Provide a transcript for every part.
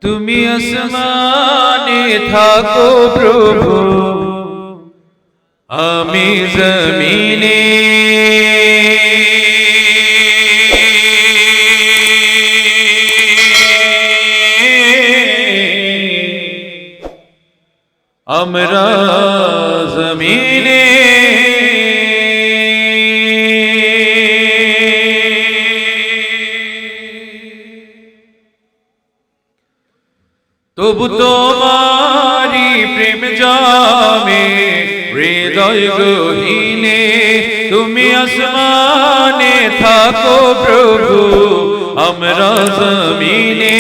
তুমি আসমানে থাকো প্রভু, আমি জমিনে। আমরা জমিনে তবু তোমারি প্রেম জামে হৃদয় গহীনে। তুমি আসমানে থাকো প্রভু, আমরা জমিনে।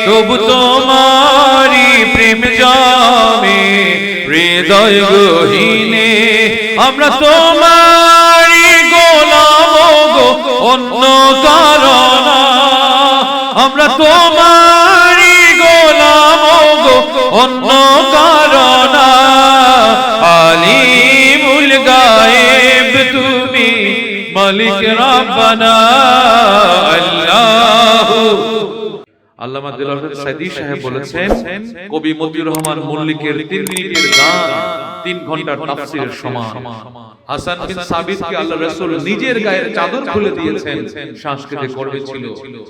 তবু তোমারি প্রেম জামে হৃদয় গহীনে। আমরা তোমারি গোলাম গো, অন্য কারণ। আমরা তোমারি গোলাম গো, অন্য কারণ। আলিমুল গায়েব তুমি, মালিক রাব্বানা আল্লাহ। আল্লামা দিলওয়ার সাইদি সাহেব বলেছেন, কবি মতিউর রহমান মল্লিকের 3 মিনিটের গান 3 ঘন্টার তাফসীরের সমান। হাসান বিন সাবিতকে আল্লাহ রাসূল নিজের গায়ের চাদর খুলে দিয়েছেন, সাংস্কৃতিক পর্বে ছিল।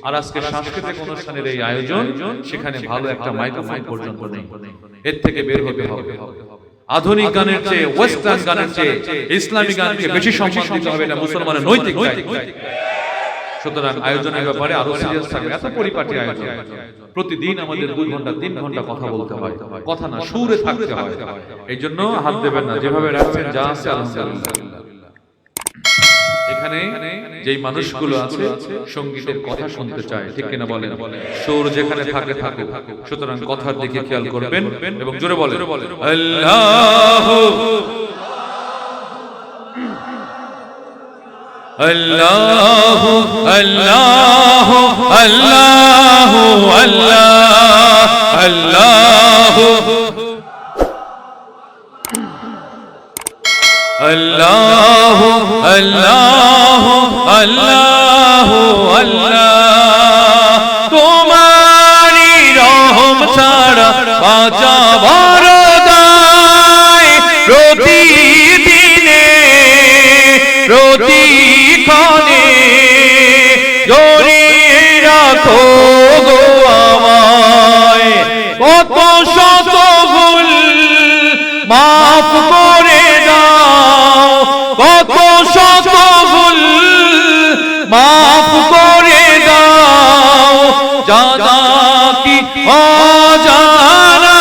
আর আজকে সাংস্কৃতিক অনুষ্ঠানের এই আয়োজন, সেখানে ভালো একটা মাইক্রোফোন পর্যন্ত নেই। এর থেকে বের হতে হবে। আধুনিক গানের চেয়ে, ওয়েস্টার্ন গানের চেয়ে ইসলামী গানকে বেশি সম্মান দিতে হবে, এটা মুসলমানের নৈতিক দায়িত্ব। সুতরাং আয়োজনের ব্যাপারে আরো সিরিয়াস থাকবে। এত পরিপাটি আয়োজন, প্রতিদিন আমাদের 2 ঘন্টা 3 ঘন্টা কথা বলতে হয়, কথা না সুরে থাকতে হয়। এই জন্য হাত দেবেন না, যেভাবে রাখছেন যা আছে আলহামদুলিল্লাহ। এখানে যেই মানুষগুলো আছে সঙ্গীতের কথা শুনতে চায়, ঠিক কিনা বলেন? সুর যেখানে থাকে থাকুক, সুতরাং কথার দিকে খেয়াল করবেন এবং জোরে বলেন আল্লাহ আল্লাহ আল্লাহ আল্লাহ আল্লাহ আল্লাহ আল্লাহ আল্লাহ আল্লাহ আল্লাহ। তোমারি রহম ছাড়া বাঁচা বড় দায়, প্রতিদিনে প্রতিক্ষণে জড়িয়ে রাখো গো আমায়। কত শত ভুল মাফ করে দাও, কত শত ভুল মাফ করে দাও, জানা কি অজানা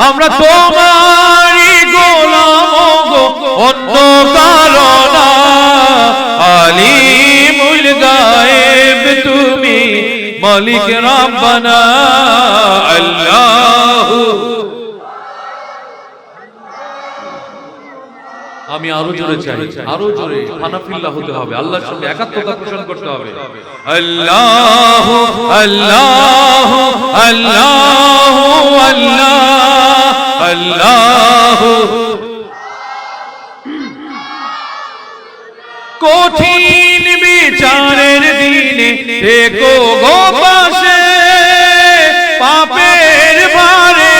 আমরা তোমারি গোলাম গো, অন্য কারণ। আলিমুল গায়েব তুমি, মালিক রাব্বানা আল্লাহ। আমি আরো জোরে চাই, আরো জোরে। হানাফিল্লাহ হতে হবে, আল্লাহর সঙ্গে একাত্মতা পোষণ করতে হবে। আল্লাহ আল্লাহ আল্লাহ আল্লাহ আল্লাহ। কঠিন বিচারের দিনে থেকো গো পাশে, পাপের ভারে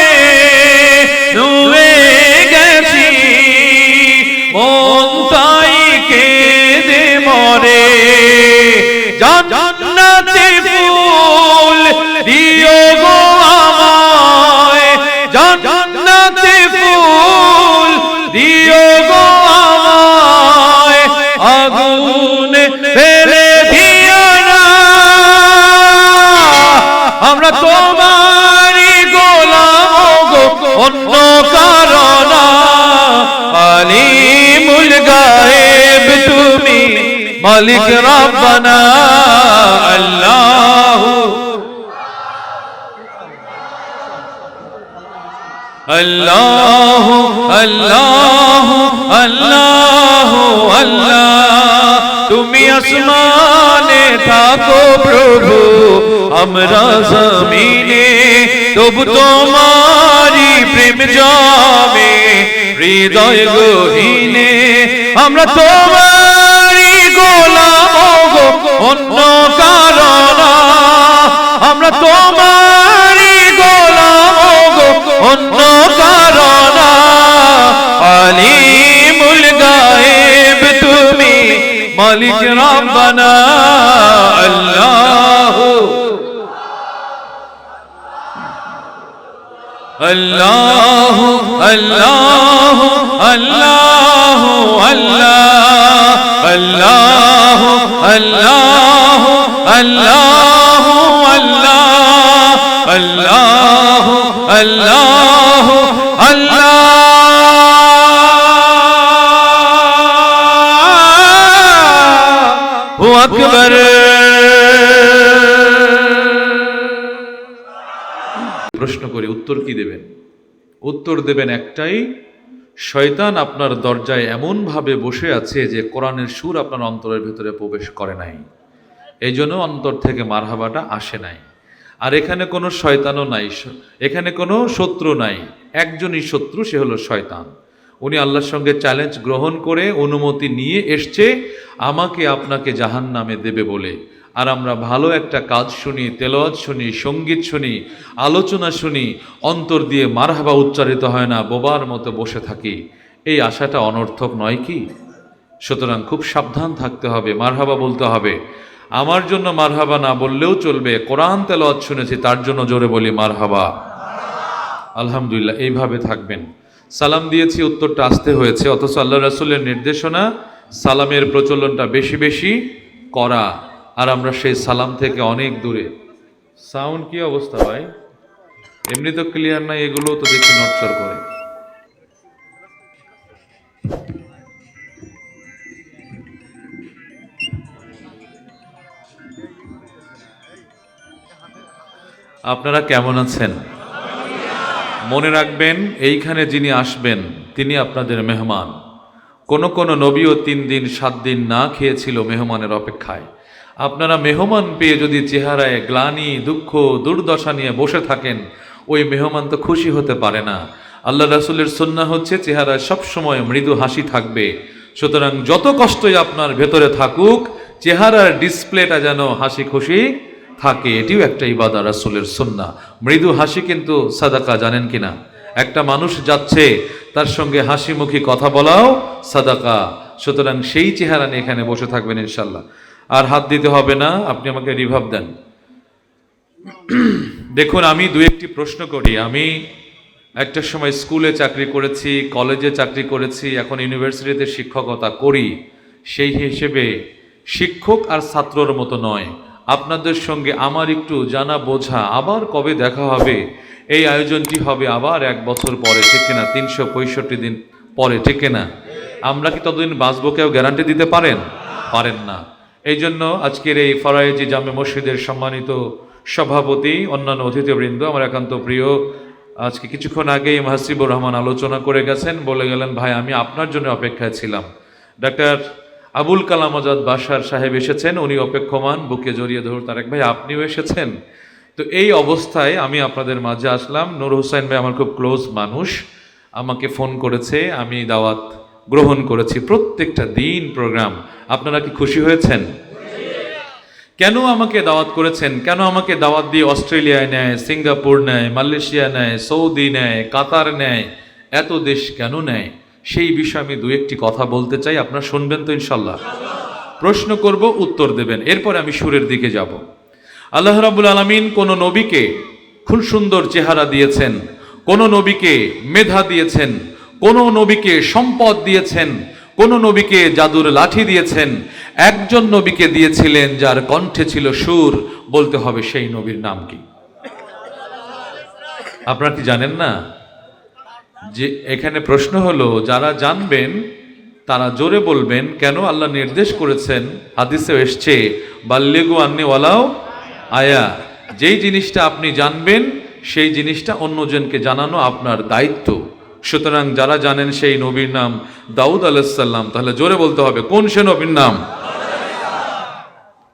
নুয়ে গেছি, মন তাই কেঁদে মরে। জান্নাতে ফুল দিও গো আমায়, জান্নাতে ফুল দিও গো আমায়, আগুনে ফেলে দিও না। আমরা তোমারি গোলাম গো, অন্য কারণ। আলিমুল গায়েব তুমি, মালিক রাব্বানা আল্লাহ আল্লাহ আল্লাহ আল্লাহ আল্লাহ। তুমি আসমানে থাকো প্রভু, আমরা জমিনে। তবু তোমারি প্রেম জামে হৃদয় গহীনে। আমরা তোমারি গোলাম গো, অন্য কারণ। রব্বানা আল্লাহ আল্লাহ আল্লাহ আল্লাহ আল্লাহ আল্লাহ আল্লাহ আল্লাহ আল্লাহ আল্লাহ আল্লাহু আকবার। প্রশ্ন করে উত্তর কি দেবেন? উত্তর দেবেন একটাই, শয়তান আপনার দরজায় এমন ভাবে বসে আছে যে কোরআনের সুর আপনার অন্তরের ভিতরে প্রবেশ করে নাই, এই জন্য অন্তর থেকে মারহাবাটা আসে নাই। আর এখানে কোনো শয়তানও নাই, এখানে কোনো শত্রু নাই, একজনই শত্রু, সে হলো শয়তান। উনি আল্লাহর সঙ্গে চ্যালেঞ্জ গ্রহণ করে অনুমতি নিয়ে এসছে আমাকে আপনাকে জাহান্নামে দেবে বলে। আর আমরা ভালো একটা কাজ শুনি, তেলাওয়াত শুনি, সঙ্গীত শুনি, আলোচনা শুনি, অন্তর দিয়ে মারহাবা উচ্চারিত হয় না, বোবার মতো বসে থাকি। এই আশাটা অনর্থক নয় কি? সুতরাং খুব সাবধান থাকতে হবে, মারহাবা বলতে হবে। আমার জন্য মারহাবা না বললেও চলবে, কোরআন তেলাওয়াত শুনেছি তার জন্য জোরে বলি মারহাবা, আলহামদুলিল্লাহ। এইভাবে থাকবেন। সালাম দিয়েছি, উত্তরটা আসতে হয়েছে, অথচ আল্লাহ রাসূলের নির্দেশনা সালামের প্রচলনটা বেশি বেশি করা, আর আমরা সেই সালাম থেকে অনেক দূরে। সাউন্ড কি অবস্থা ভাই? এমনি তো ক্লিয়ার নাই, এগুলো তো দেখি নড়চড় করে। আপনারা কেমন আছেন? মনে রাখবেন, এইখানে যিনি আসবেন তিনি আপনাদের মেহমান। কোন নবীও 3 দিন 7 দিন না খেয়েছিল মেহমানের অপেক্ষায়। আপনারা মেহমান পেয়ে যদি চেহারায় গ্লানি, দুঃখ, দুর্দশা নিয়ে বসে থাকেন, ওই মেহমান তো খুশি হতে পারে না। আল্লাহ রাসূলের সুন্নাহ হচ্ছে চেহারায় সবসময় মৃদু হাসি থাকবে। সুতরাং যত কষ্টই আপনার ভেতরে থাকুক, চেহারার ডিসপ্লেটা যেন হাসি খুশি থাকে, এটিও একটা ইবাদত, রাসূলের সুন্নাহ। মৃদু হাসি কিন্তু সাদাকা, জানেন কিনা? একটা মানুষ যাচ্ছে, তার সঙ্গে হাসি মুখী কথা বলাও সাদাকা। সুতরাং সেই চেহারা নিয়ে এখানে বসে থাকবেন ইনশাল্লাহ। আর হাত দিতে হবে না, আপনি আমাকে রিভাব দেন। দেখুন, আমি 2-1টি প্রশ্ন করি। আমি একটা সময় স্কুলে চাকরি করেছি, কলেজে চাকরি করেছি, এখন ইউনিভার্সিটিতে শিক্ষকতা করি। সেই হিসেবে শিক্ষক আর ছাত্রর মতো নয়, আপনাদের সঙ্গে আমার একটু জানা বোঝা। আবার কবে দেখা হবে? এই আয়োজনটি হবে আবার 1 বছর পরে, ঠিক কিনা? 365 দিন পরে, ঠিক কিনা? আমরা কি ততদিন বাঁচবো? কেউ গ্যারান্টি দিতে পারেন? পারেন না। এই জন্য আজকের এই ফরায়েজি জামে মসজিদের সম্মানিত সভাপতি, অন্যান্য অতিথিবৃন্দ, আমার একান্ত প্রিয়, আজকে কিছুক্ষণ আগেই হাসিবুর রহমান আলোচনা করে গেছেন, বলে গেলেন, ভাই আমি আপনার জন্য অপেক্ষায় ছিলাম। ডাক্তার আবুল কালাম আজাদ বাশার সাহেব এসেছেন, উনি অপেক্ষমান, বুকে জড়িয়ে ধরুন তারেক ভাই আপনিও এসেছেন। তো এই অবস্থায় আমি আপনাদের মাঝে আসলাম। নূর হোসেন ভাই আমার খুব ক্লোজ মানুষ, আমাকে ফোন করেছে, আমি দাওয়াত গ্রহণ করেছি। প্রত্যেকটা দিন প্রোগ্রাম। আপনারা কি খুশি হয়েছেন? কেন আমাকে দাওয়াত করেছেন? কেন আমাকে দাওয়াত দিয়ে অস্ট্রেলিয়ায় নেয়, সিঙ্গাপুর নেয়, মালয়েশিয়া নেয়, সৌদি নেয়, কাতার নেয়, এত দেশ কেন নেয়? সেই বিষয়ে আমি 2-1টি কথা বলতে চাই। আপনারা শুনবেন তো ইনশাল্লাহ? প্রশ্ন করব, উত্তর দেবেন, এরপরে আমি সুরের দিকে যাব। আল্লাহ রাব্বুল আলামিন কোন নবীকে খুব সুন্দর চেহারা দিয়েছেন, কোন নবীকে মেধা দিয়েছেন, কোন নবীকে সম্পদ দিয়েছেন, কোন নবীকে জাদুর লাঠি দিয়েছেন। একজন নবীকে দিয়েছিলেন যার কণ্ঠে ছিল সুর। বলতে হবে সেই নবীর নাম কি? আপনারা কি জানেন না? যে এখানে প্রশ্ন হলো, যারা জানবেন তারা জোরে বলবেন। কেন? আল্লাহ নির্দেশ করেছেন, হাদিসে এসছে, বাল্লিগু আন্নি ওয়ালাউ আয়া। যেই জিনিসটা আপনি জানবেন সেই জিনিসটা অন্যজনকে জানানো আপনার দায়িত্ব। সুতরাং যারা জানেন সেই নবীর নাম দাউদ আলাইহিস সালাম, তাহলে জোরে বলতে হবে, কোন সে নবীর নাম?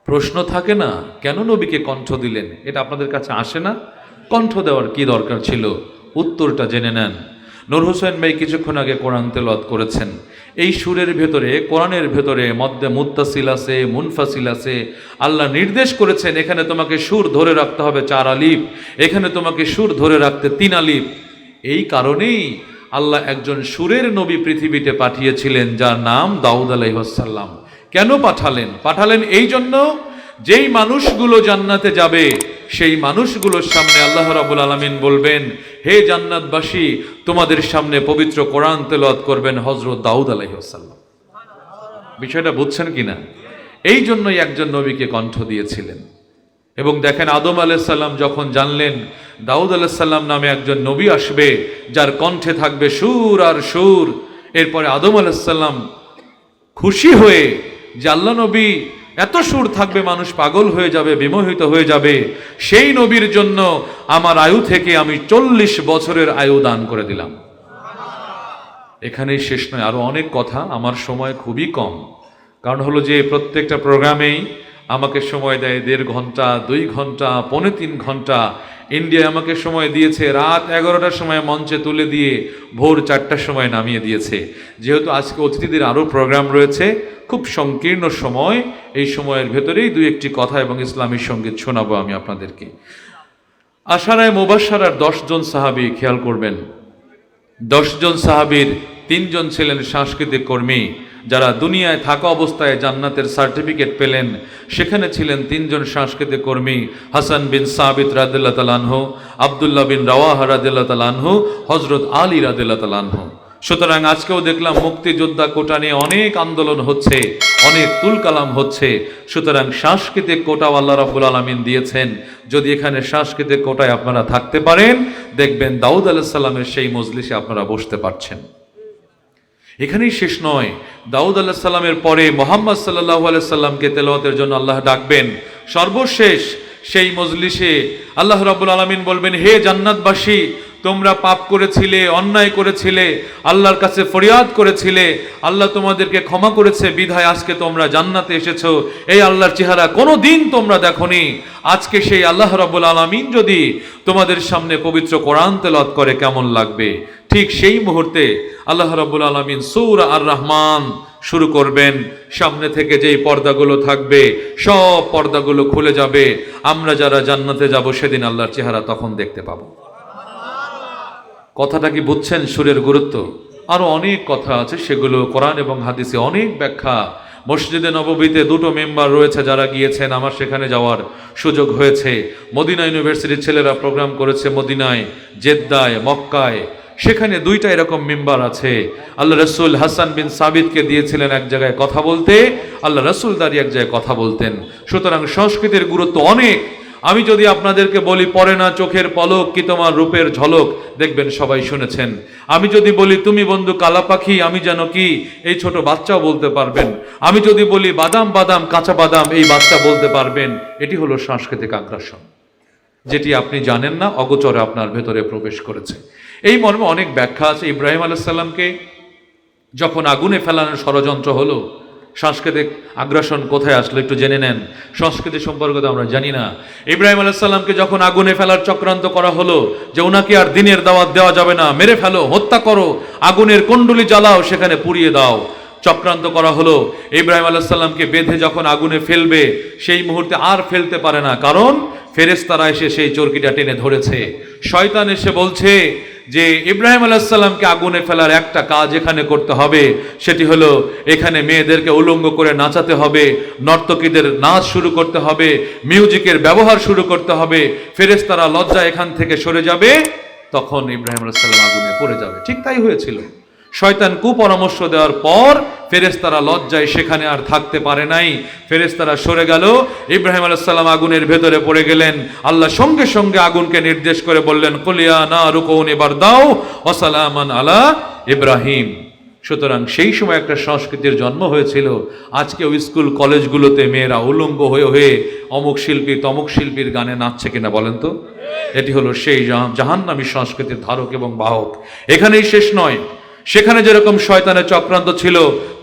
প্রশ্ন থাকে না, কেন নবীকে কণ্ঠ দিলেন? এটা আপনাদের কাছে আসে না? কণ্ঠ দেওয়ার কি দরকার ছিল? উত্তরটা জেনে নেন। নূর হোসেন ভাই কিছুক্ষণ আগে কোরআন তেলাওয়াত করেছেন। এই সুরের ভেতরে, কোরআনের ভেতরে মধ্যে মুত্তাসিল আছে, মুনফাসিল আছে। আল্লাহ নির্দেশ করেছেন এখানে তোমাকে সুর ধরে রাখতে হবে 4 আলিফ, এখানে তোমাকে সুর ধরে রাখতে 3 আলিফ। এই কারণেই আল্লাহ একজন সুরের নবী পৃথিবীতে পাঠিয়েছিলেন যার নাম দাউদ আলাইহিস সালাম। কেন পাঠালেন? পাঠালেন এই জন্য, যেই মানুষগুলো জান্নাতে যাবে সেই মানুষগুলোর সামনে আল্লাহ রাব্বুল আলামিন বলবেন, হে জান্নাতবাসী, তোমাদের সামনে পবিত্র কোরআন তেলাওয়াত করবেন হযরত দাউদ আলাইহিস সালাম। বিষয়টা বুঝছেন কিনা? এই জন্যই একজন নবীকে কণ্ঠ দিয়েছিলেন। এবং দেখেন, আদম আলাইহিস সালাম যখন জানলেন দাউদ আলাইহিস সালাম নামে একজন নবী আসবে যার কণ্ঠে থাকবে সুর আর সুর, এরপরে আদম আলাইহিস সালাম খুশি হয়ে যে আল্লাহ নবী এত সুর থাকবে মানুষ পাগল হয়ে যাবে, বিমোহিত হয়ে যাবে, সেই নবীর জন্য আমার আয়ু থেকে আমি 40 বছরের আয়ু দান করে দিলাম। এখানেই শেষ নয়, আরো অনেক কথা, আমার সময় খুবই কম। কারণ হলো যে প্রত্যেকটা প্রোগ্রামেই আমাকে সময় দেয় 1.5 ঘন্টা, 2 ঘন্টা, 3.25 ঘন্টা। ইন্ডিয়া আমাকে সময় দিয়েছে রাত 11টার সময় মঞ্চে তুলে দিয়ে ভোর 4টার সময় নামিয়ে দিয়েছে। যেহেতু আজকে অতিথিদের আরও প্রোগ্রাম রয়েছে, খুব সংকীর্ণ সময়, এই সময়ের ভেতরেই 2-1টি কথা এবং ইসলামী সঙ্গীত শোনাবো আমি আপনাদেরকে। আশারায়ে মুবাশশারার 10 জন সাহাবী, খেয়াল করবেন, 10 জন সাহাবীর 3 জন ছিলেন সাংস্কৃতিক কর্মী, যারা দুনিয়ায় থাকা অবস্থায় জান্নাতের সার্টিফিকেট পেলেন। সেখানে ছিলেন 3 জন সাংস্কৃতিক কর্মী, হাসান বিন সাবিত রাদিয়াল্লাহু তাআলা আনহু, আব্দুল্লাহ বিন রাওয়াহা রাদিয়াল্লাহু তাআলা আনহু, হযরত আলী রাদিয়াল্লাহু তাআলা আনহু। সুতরাং আজকেও দেখলাম মুক্তিযোদ্ধা কোটা নিয়ে অনেক আন্দোলন হচ্ছে, অনেক তুলকালাম হচ্ছে। সুতরাং সাংস্কৃতিক কোটাও আল্লাহ রাব্বুল আলামিন দিয়েছেন। যদি এখানে সাংস্কৃতিক কোটায় আপনারা থাকতে পারেন, দেখবেন দাউদ আলাইহিস সালামের সেই মজলিসে আপনারা বসতে পারছেন। এখানেই শেষ নয়, দাউদ আলাইহিস সালামের পরে মুহাম্মদ সাল্লাল্লাহু আলাইহি সাল্লামকে তেলাওয়াতের জন্য আল্লাহ ডাকবেন। সর্বশেষ সেই মজলিসে আল্লাহ রাব্বুল আলামিন বলবেন, হে জান্নাতবাসী, তোমরা পাপ করেছিলে, অন্যায় করেছিলে, আল্লাহর কাছে ফরিয়াদ করেছিলে, আল্লাহ তোমাদেরকে ক্ষমা করেছে, বিধায় আজকে তোমরা জান্নাতে এসেছো। এই আল্লাহর চেহারা কোনোদিন তোমরা দেখোনি। আজকে সেই আল্লাহ রাব্বুল আলামিন যদি তোমাদের সামনে পবিত্র কোরআন তেলাওয়াত করে কেমন লাগবে? ঠিক সেই মুহূর্তে আল্লাহ রাব্বুল আলামিন সূরা আর রহমান শুরু করবেন। সামনে থেকে যেই পর্দাগুলো থাকবে সব পর্দাগুলো খুলে যাবে। আমরা যারা জান্নাতে যাব সেদিন আল্লাহর চেহারা তখন দেখতে পাবো। কথাটা কি বুঝছেন? সুরের গুরুত্ব। আরো অনেক কথা আছে, সেগুলো কোরআন এবং হাদিসে অনেক ব্যাখ্যা। মসজিদে নববীতে 2টো মেম্বার রয়েছে যারা গিয়েছেন, আমার সেখানে যাওয়ার সুযোগ হয়েছে। মদিনা ইউনিভার্সিটির ছেলেরা প্রোগ্রাম করেছে মদিনায়, জেদ্দায়, মক্কায়, সেখানে 2টা এরকম মেম্বার আছে। আল্লাহ রসুল হাসান বিন সাবিতকে দিয়েছিলেন এক জায়গায় কথা বলতে, আল্লাহ রসুল দাঁড়িয়ে এক জায়গায় কথা বলতেন। সুতরাং সংস্কৃতির গুরুত্ব অনেক। আমি যদি আপনাদেরকে বলি, পরে না চোখের পলক কি তোমার রূপের ঝলক, দেখবেন সবাই শুনেছেন। আমি যদি বলি, তুমি বন্ধু কালা পাখি আমি যেন কি, এই ছোট বাচ্চাও বলতে পারবেন। আমি যদি বলি বাদাম বাদাম কাঁচা বাদাম, এই বাচ্চা বলতে পারবেন। এটি হলো সাংস্কৃতিক আগ্রাসন, যেটি আপনি জানেন না, অগোচরে আপনার ভেতরে প্রবেশ করেছে। এই মর্মে অনেক ব্যাখ্যা আছে। ইব্রাহিম আলাইহিস সালামকে যখন আগুনে ফেলানোর ষড়যন্ত্র হলো, সাংস্কৃতিক আগ্রাসন কোথায় আসলো একটু জেনে নেন। সংস্কৃতি সম্পর্কে তো আমরা জানি না। ইব্রাহিম আলাইহিস সালামকে যখন আগুনে ফেলার চক্রান্ত করা হলো, যে ওনাকে আর দিনের দাওয়াত দেওয়া যাবে না, মেরে ফেলো, হত্যা করো, আগুনের কুণ্ডুলি জ্বালাও, সেখানে পুড়িয়ে দাও, চক্রান্ত করা হলো। ইব্রাহিম আলাইহিস সালামকে বেঁধে যখন আগুনে ফেলবে, সেই মুহূর্তে আর ফেলতে পারে না, কারণ ফেরেশতারা এসে সেই চরকিটা টেনে ধরেছে। শয়তান এসে বলছে যে ইব্রাহিম আলাইহিস সালামকে আগুনে ফেলার একটা কাজ এখানে করতে হবে, সেটি হলো এখানে মেয়েদেরকে উলঙ্গ করে নাচাতে হবে, নর্তকীদের নাচ শুরু করতে হবে, মিউজিকের ব্যবহার শুরু করতে হবে, ফেরেশতারা লজ্জা এখান থেকে সরে যাবে, তখন ইব্রাহিম আলাইহিস সালাম আগুনে পড়ে যাবে। ঠিক তাই হয়েছিল। শয়তান কুপরামর্শ দেওয়ার পর ফেরেশতারা লজ্জায় সেখানে আর থাকতে পারে নাই, ফেরেশতারা সরে গেল, ইব্রাহিম আলাইহিস সালাম আগুনের ভেতরে পড়ে গেলেন। আল্লাহ সঙ্গে সঙ্গে আগুনকে নির্দেশ করে বললেন, কুলিয়া নারু কুনি বারদাও ওয়া সালামান আলা ইব্রাহিম। সুতরাং সেই সময় একটা সংস্কৃতির জন্ম হয়েছিল। আজকে ওই স্কুল কলেজগুলোতে মেয়েরা উলঙ্গ হয়ে হয়ে অমুক শিল্পী তমুক শিল্পীর গানে নাচছে কিনা বলেন তো? এটি হলো সেই জাহান্নামী সংস্কৃতির ধারক এবং বাহক। এখানেই শেষ নয়, সেখানে যেরকম শয়তানের চক্রান্ত ছিল,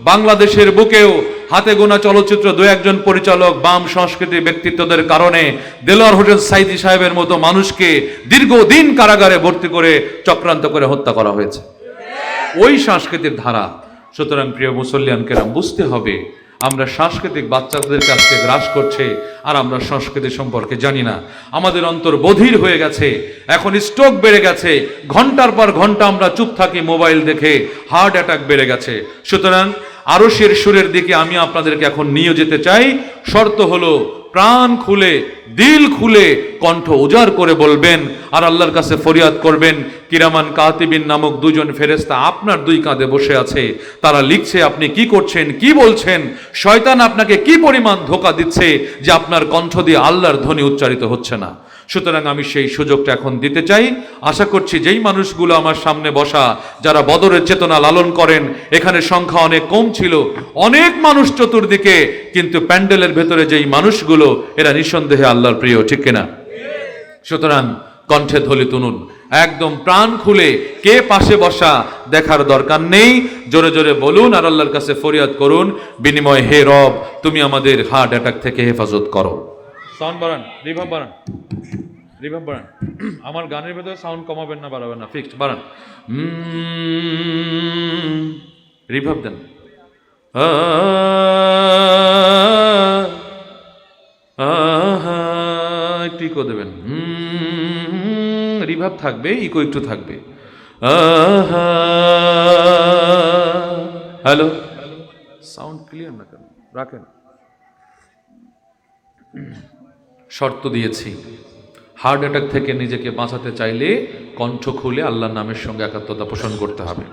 বাংলাদেশের বুকেও হাতে গোনা চলচ্চিত্র 2-1জন পরিচালক বাম সংস্কৃতির ব্যক্তিত্বদের কারণে দেলোয়ার হোসেন সাইদি সাহেবের মতো মানুষকে দীর্ঘদিন কারাগারে ভর্তি করে চক্রান্ত করে হত্যা করা হয়েছে। ওই সংস্কৃতির ধারা। সুতরাং প্রিয় মুসল্লিয়ান কেরাম, বুঝতে হবে আমরা সাংস্কৃতিক বাচ্চাদের কাছে গ্রাস করছে, আর আমরা সংস্কৃতি সম্পর্কে জানি না। আমাদের অন্তর বধির হয়ে গেছে, এখন স্ট্রোক বেড়ে গেছে, ঘন্টার পর ঘন্টা আমরা চুপ থাকি মোবাইল দেখে, হার্ট অ্যাটাক বেড়ে গেছে। সুতরাং আরশের সুরের দিকে আমি আপনাদেরকে এখন নিয়ে যেতে চাই। শর্ত হলো প্রাণ খুলে, দিল খুলে, কণ্ঠ উজাড় করে বলবেন আর আল্লাহর কাছে ফরিয়াদ করবেন। কিরামান কাতিবিন নামক দুজন ফেরেশতা আপনার দুই কাঁধে বসে আছে, তারা লিখছে আপনি কি করছেন, কি বলছেন, শয়তান আপনাকে কি পরিমাণ ধোঁকা দিচ্ছে যে আপনার কণ্ঠ দিয়ে আল্লাহর ধ্বনি উচ্চারিত হচ্ছে না। সুতরাং আমি সেই সুযোগটা এখন দিতে চাই। আশা করছি যেই মানুষগুলো আমার সামনে বসা, যারা বদরের চেতনা লালন করেন, এখানে সংখ্যা অনেক কম ছিল, অনেক মানুষ চতুর্দিকে, কিন্তু প্যান্ডেলের ভেতরে যেই মানুষগুলো, এরা নিঃসন্দেহে আল্লাহর প্রিয়, ঠিক কিনা? সুতরাং কণ্ঠে ধ্বনি তুনুন, একদম প্রাণ খুলে, কে পাশে বসা দেখার দরকার নেই, জোরে জোরে বলুন আর আল্লাহর কাছে ফরিয়াদ করুন বিনিময়, হে রব তুমি আমাদের হার্ট অ্যাটাক থেকে হেফাজত করো। সাউন্ড বাড়ান, রিভাব বাড়ান, রিভাব বাড়ান। আমার গানের ভেতরে সাউন্ড কমাবেন না বাড়াবেন না, ফিক্সড বাড়ান। রিভাব দেন। একটু ইকো দেবেন, রিভাব থাকবে, ইকো একটু থাকবে। হ্যালো, সাউন্ড ক্লিয়ার না কেন? রাখেন। শর্ত দিয়েছি, হার্ট অ্যাটাক থেকে নিজেকে বাঁচাতে চাইলে কণ্ঠ খুলে আল্লাহর নামের সঙ্গে একাত্মতা পোষণ করতে হবে।